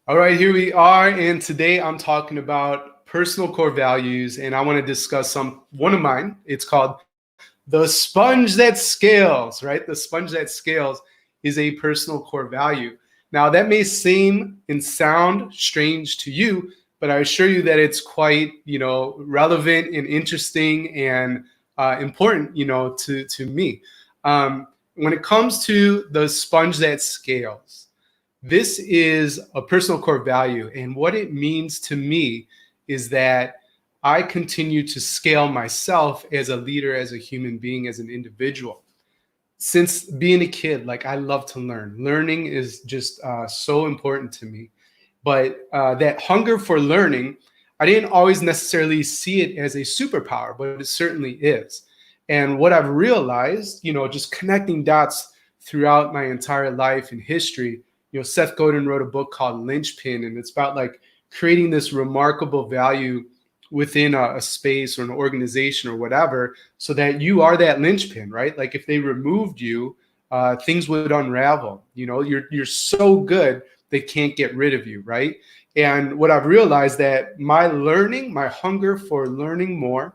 All right, here we are, and today I'm talking about personal core values, and I want to discuss one of mine. It's called the sponge that scales, right? The sponge that scales is a personal core value. Now, that may seem and sound strange to you, but I assure you that it's quite, relevant and interesting and important, to me. When it comes to the sponge that scales, this is a personal core value. And what it means to me is that I continue to scale myself as a leader, as a human being, as an individual. Since being a kid, like I love to learn. Learning is just so important to me. But that hunger for learning, I didn't always necessarily see it as a superpower, but it certainly is. And what I've realized, just connecting dots throughout my entire life and history, Seth Godin wrote a book called Linchpin, and it's about like creating this remarkable value within a space or an organization or whatever, so that you are that linchpin, right? Like if they removed you, things would unravel. You're so good they can't get rid of you, right? And what I've realized that my hunger for learning more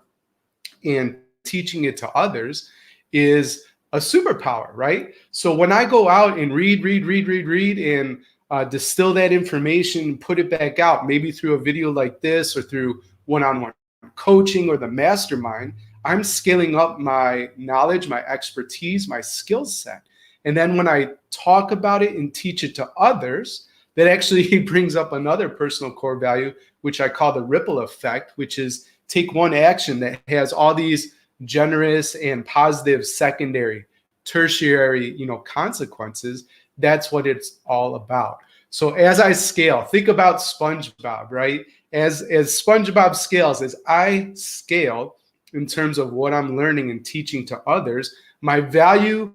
and teaching it to others is a superpower, right? So when I go out and read, and distill that information, put it back out, maybe through a video like this or through one-on-one coaching or the mastermind, I'm scaling up my knowledge, my expertise, my skill set. And then when I talk about it and teach it to others, that actually brings up another personal core value, which I call the ripple effect, which is take one action that has all these generous and positive secondary, tertiary, consequences. That's what it's all about. So as I scale, think about SpongeBob, right? As SpongeBob scales, as I scale in terms of what I'm learning and teaching to others, my value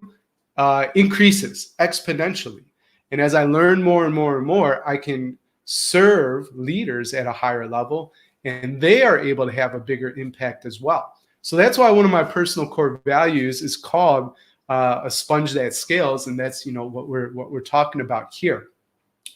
increases exponentially. And as I learn more and more and more, I can serve leaders at a higher level, and they are able to have a bigger impact as well. So that's why one of my personal core values is called a sponge that scales, and that's what we're talking about here.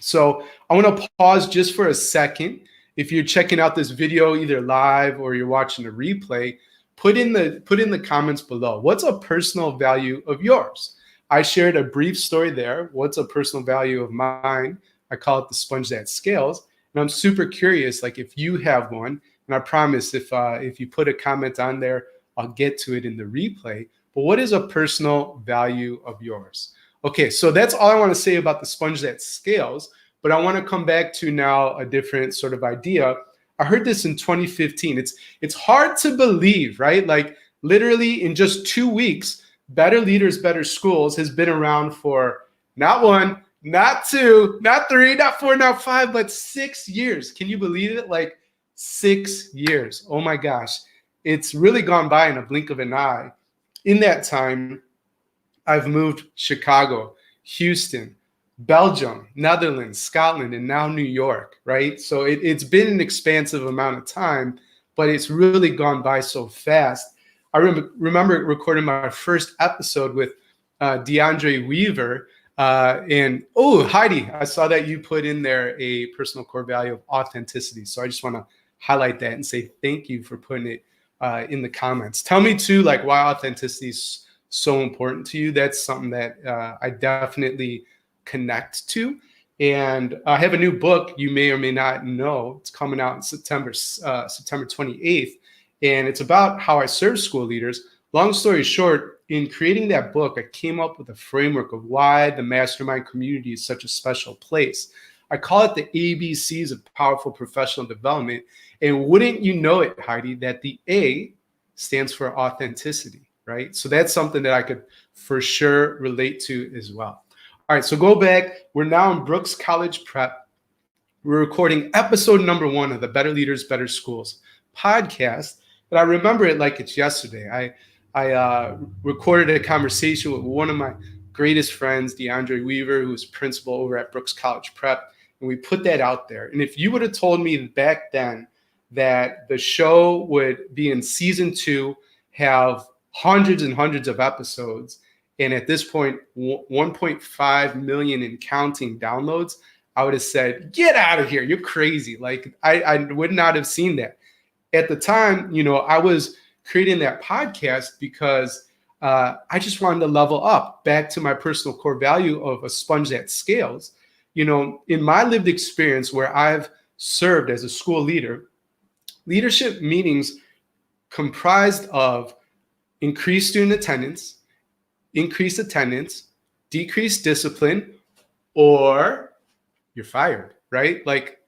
So I want to pause just for a second. If you're checking out this video either live or you're watching a replay, put in the comments below, what's a personal value of yours? I shared a brief story there. What's a personal value of mine? I call it the sponge that scales. And I'm super curious, like if you have one, and I promise if you put a comment on there, I'll get to it in the replay. But what is a personal value of yours? Okay, so that's all I want to say about the sponge that scales. But I want to come back to now a different sort of idea. I heard this in 2015. It's hard to believe, right? Like literally in just 2 weeks, Better Leaders, Better Schools has been around for not one, not two, not three, not four, not five, but 6 years. Can you believe it? Like 6 years. Oh my gosh. It's really gone by in a blink of an eye. In that time, I've moved Chicago, Houston, Belgium, Netherlands, Scotland, and now New York, right? So it's been an expansive amount of time, but it's really gone by so fast. I remember recording my first episode with DeAndre Weaver. And Heidi, I saw that you put in there a personal core value of authenticity. So I just want to highlight that and say thank you for putting it in the comments. Tell me too, like why authenticity is so important to you. That's something that I definitely connect to. And I have a new book you may or may not know. It's coming out in September 28th. And it's about how I serve school leaders. Long story short, in creating that book, I came up with a framework of why the mastermind community is such a special place. I call it the ABCs of powerful professional development. And wouldn't you know it, Heidi, that the A stands for authenticity, right? So that's something that I could for sure relate to as well. All right, so go back. We're now in Brooks College Prep. We're recording episode number 1 of the Better Leaders, Better Schools podcast. But I remember it like it's yesterday. I recorded a conversation with one of my greatest friends, DeAndre Weaver, who's principal over at Brooks College Prep, and we put that out there. And if you would have told me back then that the show would be in season 2, have hundreds and hundreds of episodes, and at this point, 1.5 million and counting downloads, I would have said, get out of here. You're crazy. Like I would not have seen that. At the time, I was creating that podcast because I just wanted to level up back to my personal core value of a sponge that scales. In my lived experience where I've served as a school leader, leadership meetings comprised of increased student attendance, increased attendance, decreased discipline, or you're fired, right? Like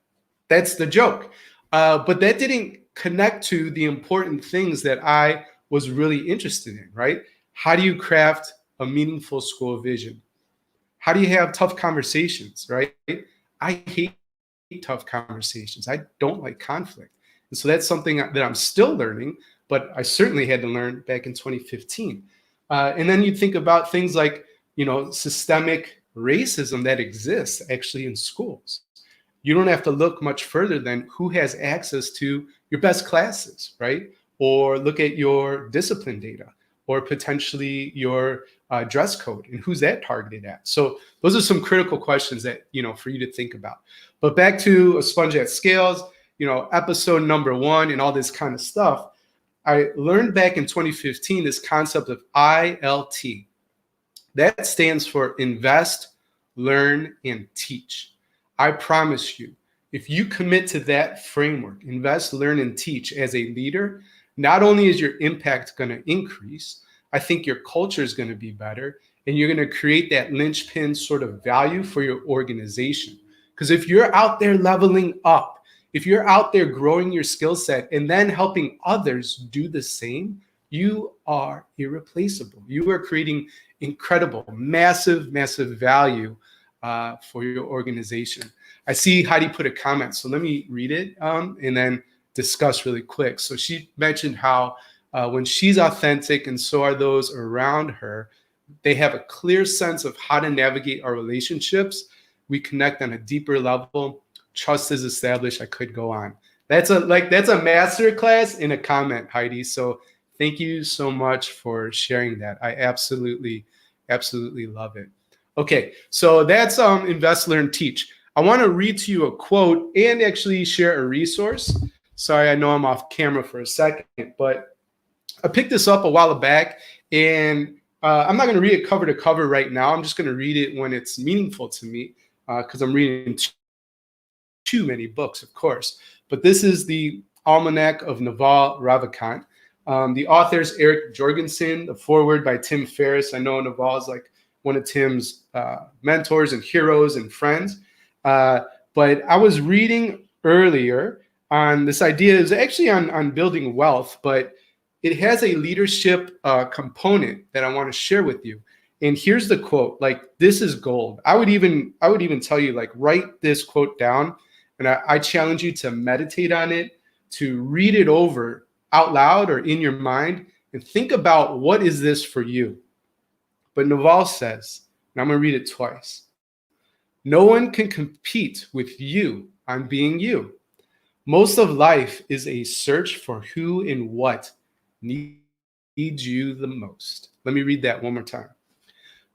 that's the joke. But that didn't connect to the important things that I was really interested in, right? How do you craft a meaningful school vision? How do you have tough conversations, right? I hate tough conversations. I don't like conflict. And so that's something that I'm still learning, but I certainly had to learn back in 2015. And then you think about things like, systemic racism that exists actually in schools. You don't have to look much further than who has access to your best classes, right? Or look at your discipline data or potentially your dress code and who's that targeted at. So those are some critical questions that, for you to think about. But back to a sponge that scales, episode number 1 and all this kind of stuff. I learned back in 2015 this concept of ILT. That stands for invest, learn, and teach. I promise you, if you commit to that framework, invest, learn, and teach as a leader, not only is your impact going to increase, I think your culture is going to be better, and you're going to create that linchpin sort of value for your organization. Because if you're out there leveling up, if you're out there growing your skill set and then helping others do the same, you are irreplaceable. You are creating incredible, massive, massive value for your organization. I see Heidi put a comment, so let me read it and then discuss really quick. So she mentioned how when she's authentic and so are those around her, they have a clear sense of how to navigate our relationships. We connect on a deeper level. Trust is established. I could go on. That's a master class in a comment, Heidi. So thank you so much for sharing that. I absolutely love it. Okay, so that's invest, learn, teach. I want to read to you a quote and actually share a resource. Sorry, I know I'm off camera for a second, but I picked this up a while back, and I'm not going to read it cover to cover right now. I'm just going to read it when it's meaningful to me because I'm reading too many books, of course. But this is the Almanac of Naval Ravikant. The author is Eric Jorgensen, the foreword by Tim Ferriss. I know Naval is like one of Tim's mentors and heroes and friends. But I was reading earlier on this idea, is actually on building wealth, but it has a leadership component that I want to share with you. And here's the quote, like, this is gold. I would even tell you, like, write this quote down, and I challenge you to meditate on it, to read it over out loud or in your mind, and think about what is this for you. But Naval says, and I'm going to read it twice, no one can compete with you on being you. Most of life is a search for who and what needs you the most. Let me read that one more time.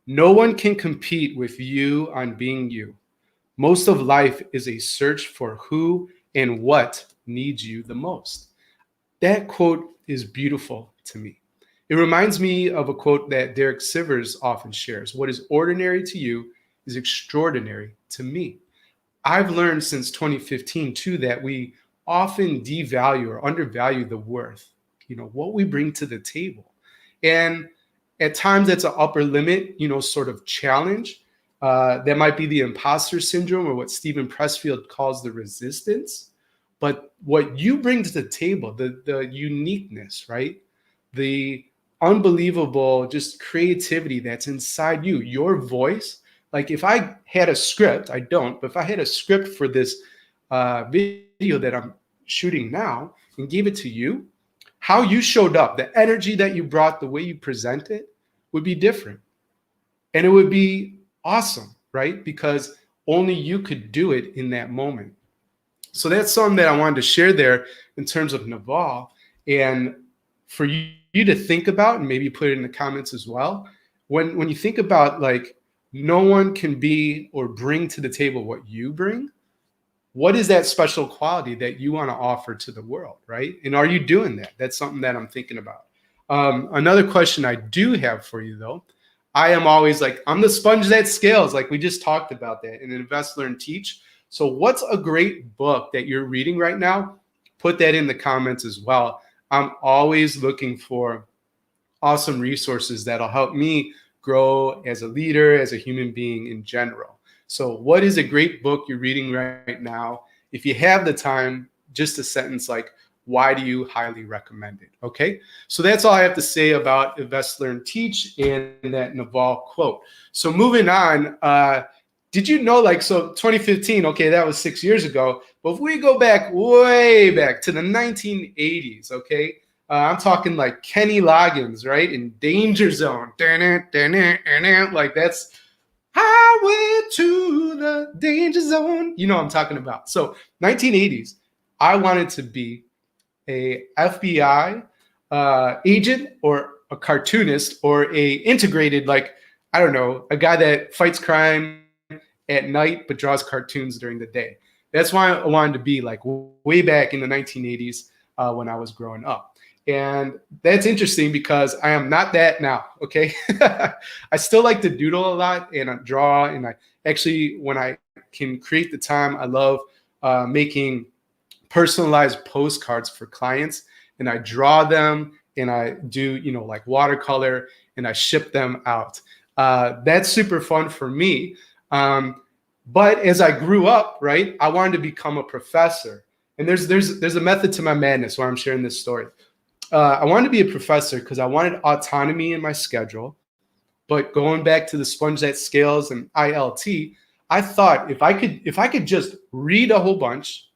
No one can compete with you on being you. Most of life is a search for who and what needs you the most. That quote is beautiful to me. It reminds me of a quote that Derek Sivers often shares. What is ordinary to you is extraordinary to me. I've learned since 2015 too that we often devalue or undervalue the worth, what we bring to the table. And at times that's an upper limit, sort of challenge. That might be the imposter syndrome, or what Stephen Pressfield calls the resistance. But what you bring to the table, the uniqueness, right? The unbelievable just creativity that's inside you, your voice. Like if I had a script, I don't, but if I had a script for this video that I'm shooting now and gave it to you, how you showed up, the energy that you brought, the way you present it would be different. And it would be awesome, right? Because only you could do it in that moment. So that's something that I wanted to share there in terms of Naval, and for you to think about and maybe put it in the comments as well. When you think about like no one can be or bring to the table what you bring. What is that special quality that you want to offer to the world, right? And are you doing that? That's something that I'm thinking about. Another question I do have for you, though, I am always like, I'm the sponge that scales, like we just talked about that in Invest, Learn, Teach. So what's a great book that you're reading right now? Put that in the comments as well. I'm always looking for awesome resources that'll help me grow as a leader, as a human being in general. So what is a great book you're reading right now? If you have the time, just a sentence like, why do you highly recommend it? Okay, so that's all I have to say about Invest, Learn, Teach and that Naval quote. So moving on, did you know, like, so 2015, okay, that was 6 years ago, but if we go back, way back to the 1980s, okay, I'm talking like Kenny Loggins, right, in Danger Zone, like that's Highway to the Danger Zone. You know what I'm talking about. So 1980s, I wanted to be a FBI agent or a cartoonist or a integrated, like, I don't know, a guy that fights crime at night but draws cartoons during the day. That's why I wanted to be, like, way back in the 1980s when I was growing up. And that's interesting because I am not that now, okay? I still like to doodle a lot and I draw, and I actually, when I can create the time, I love making personalized postcards for clients, and I draw them and I do, you know, like watercolor, and I ship them out. That's super fun for me. But as I grew up, right, I wanted to become a professor. And there's a method to my madness why I'm sharing this story. I wanted to be a professor because I wanted autonomy in my schedule. But going back to the sponge that scales and ILT, I thought if I could just read a whole bunch,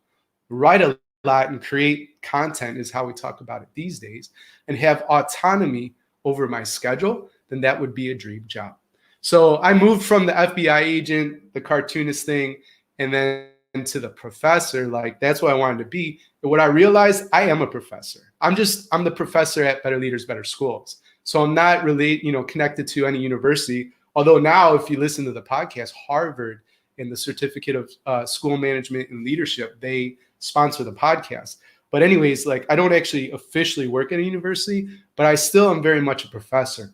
write a lot, and create content, is how we talk about it these days, and have autonomy over my schedule, then that would be a dream job. So I moved from the FBI agent, the cartoonist thing, and then to the professor. Like, that's what I wanted to be. And what I realized, I am a professor. I'm the professor at Better Leaders, Better Schools. So I'm not really, you know, connected to any university. Although now, if you listen to the podcast, Harvard and the Certificate of School Management and Leadership, they sponsor the podcast. But anyways, like, I don't actually officially work at a university, but I still am very much a professor.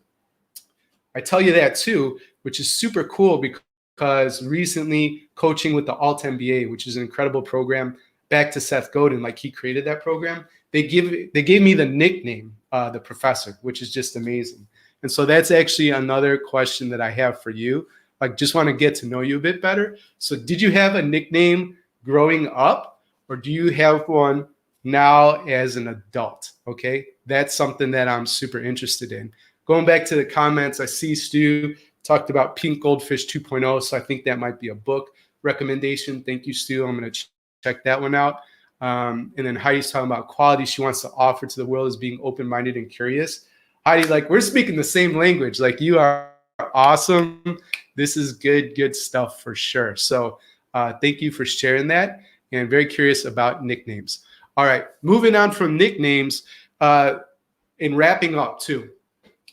I tell you that too, which is super cool because recently coaching with the Alt MBA, which is an incredible program, back to Seth Godin, like he created that program. They gave me the nickname, the professor, which is just amazing. And so that's actually another question that I have for you. Like, just want to get to know you a bit better. So did you have a nickname growing up, or do you have one now as an adult? Okay, that's something that I'm super interested in. Going back to the comments, I see Stu talked about Pink Goldfish 2.0, so I think that might be a book recommendation. Thank you, Stu. I'm going to check that one out. And then Heidi's talking about quality she wants to offer to the world as being open-minded and curious. Heidi, like, we're speaking the same language. Like, you are awesome. This is good stuff for sure. So thank you for sharing that, and very curious about nicknames. All right, moving on from nicknames and wrapping up too.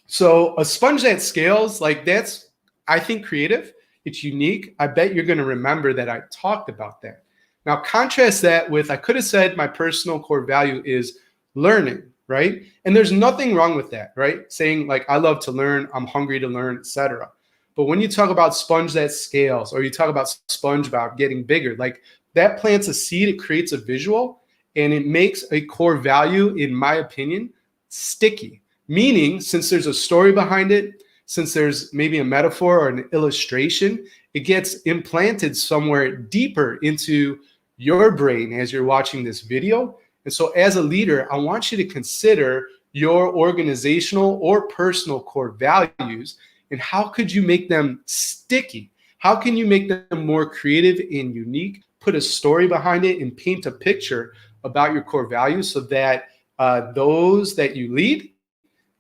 So a sponge that scales, like, that's, I think, creative. It's unique. I bet you're going to remember that I talked about that. Now, contrast that with, I could have said my personal core value is learning, right? And there's nothing wrong with that, right? Saying, like, I love to learn, I'm hungry to learn, etc. But when you talk about sponge that scales, or you talk about SpongeBob getting bigger, like, that plants a seed, it creates a visual, and it makes a core value, in my opinion, sticky. Meaning, since there's a story behind it, since there's maybe a metaphor or an illustration, it gets implanted somewhere deeper into your brain as you're watching this video. And so as a leader, I want you to consider your organizational or personal core values, and how could you make them sticky? How can you make them more creative and unique? Put a story behind it and paint a picture about your core values so that those that you lead,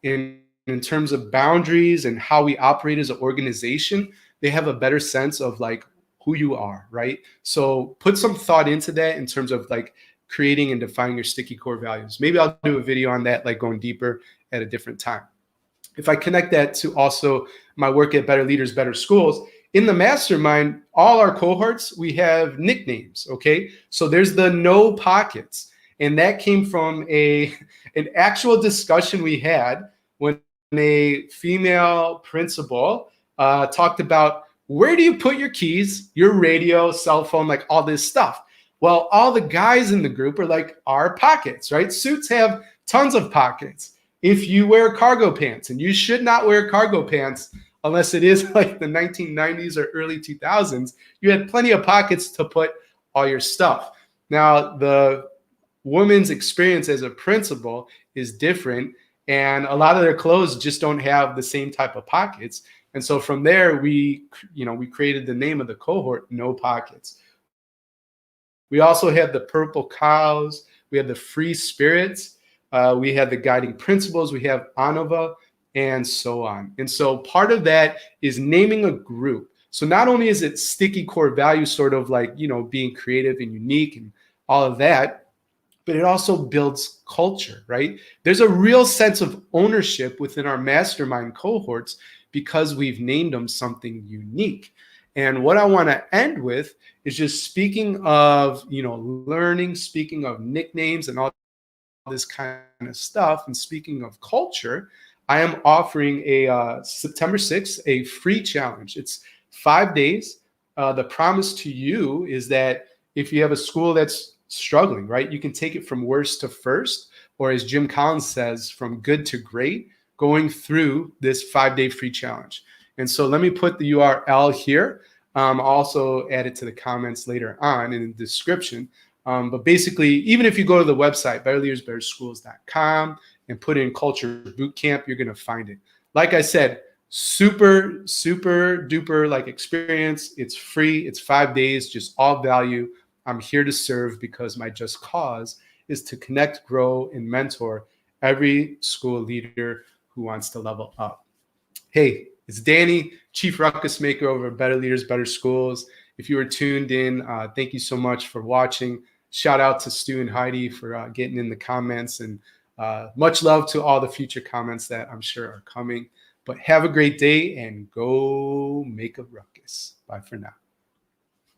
in terms of boundaries and how we operate as an organization, they have a better sense of, like, who you are, right? So put some thought into that in terms of, like, creating and defining your sticky core values. Maybe I'll do a video on that, like, going deeper at a different time. If I connect that to also my work at Better Leaders, Better Schools, in the mastermind, all our cohorts, we have nicknames. Okay. So there's the no pockets. And that came from an actual discussion we had when a female principal talked about, where do you put your keys, your radio, cell phone, like all this stuff? Well, all the guys in the group are like, our pockets, right? Suits have tons of pockets. If you wear cargo pants, and you should not wear cargo pants unless it is like the 1990s or early 2000s, you had plenty of pockets to put all your stuff. Now, the woman's experience as a principal is different, and a lot of their clothes just don't have the same type of pockets. And so from there, we created the name of the cohort, No Pockets. We also had the purple cows. We had the free spirits. We had the guiding principles. We have Anova, and so on. And so part of that is naming a group. So not only is it sticky core values, sort of like, being creative and unique and all of that, but it also builds culture, right? There's a real sense of ownership within our mastermind cohorts because we've named them something unique. And what I want to end with is just speaking of, learning, speaking of nicknames and all this kind of stuff, and speaking of culture, I am offering a September 6th, a free challenge. It's 5 days. The promise to you is that if you have a school that's struggling, right, you can take it from worst to first, or as Jim Collins says, from good to great, going through this 5-day free challenge. And so let me put the URL here. I'll also add it to the comments later on in the description. But basically, even if you go to the website, betterleadersbetterschools.com, and put in Culture Bootcamp, you're going to find it. Like I said, super, super duper like experience. It's free. It's 5 days, just all value. I'm here to serve because my just cause is to connect, grow, and mentor every school leader who wants to level up. Hey, it's Danny, Chief Ruckus Maker over at Better Leaders, Better Schools. If you were tuned in, thank you so much for watching. Shout out to Stu and Heidi for getting in the comments, and much love to all the future comments that I'm sure are coming. But have a great day and go make a ruckus. Bye for now.